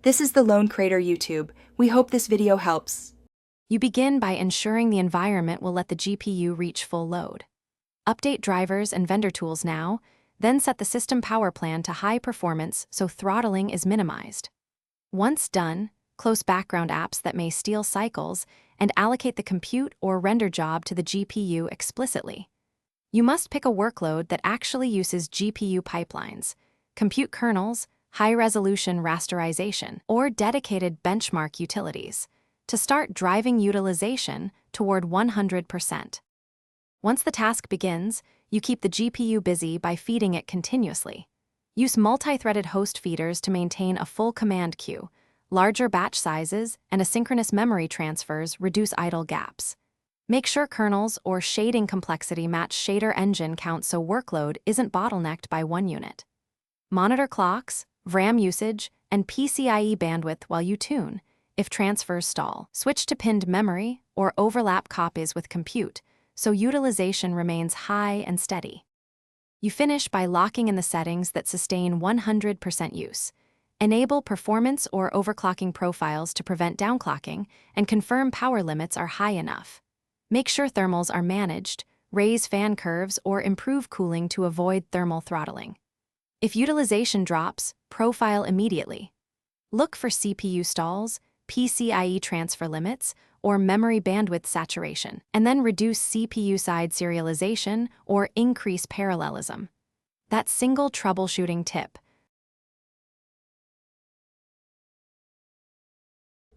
This is the Lone Crater YouTube. We hope this video helps. You begin by ensuring the environment will let the GPU reach full load. Update drivers and vendor tools now, then set the system power plan to high performance so throttling is minimized. Once done, close background apps that may steal cycles and allocate the compute or render job to the GPU explicitly. You must pick a workload that actually uses GPU pipelines, compute kernels, high-resolution rasterization, or dedicated benchmark utilities to start driving utilization toward 100%. Once the task begins, you keep the GPU busy by feeding it continuously. Use multi-threaded host feeders to maintain a full command queue. Larger batch sizes and asynchronous memory transfers reduce idle gaps. Make sure kernels or shading complexity match shader engine count so workload isn't bottlenecked by one unit. Monitor clocks, VRAM usage, and PCIe bandwidth while you tune. If transfers stall, switch to pinned memory or overlap copies with compute, so utilization remains high and steady. You finish by locking in the settings that sustain 100% use. Enable performance or overclocking profiles to prevent downclocking, and confirm power limits are high enough. Make sure thermals are managed, raise fan curves, or improve cooling to avoid thermal throttling. If utilization drops, profile immediately. Look for CPU stalls, PCIe transfer limits, or memory bandwidth saturation, and then reduce CPU-side serialization or increase parallelism. That single troubleshooting tip.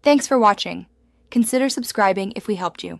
Thanks for watching. Consider subscribing if we helped you.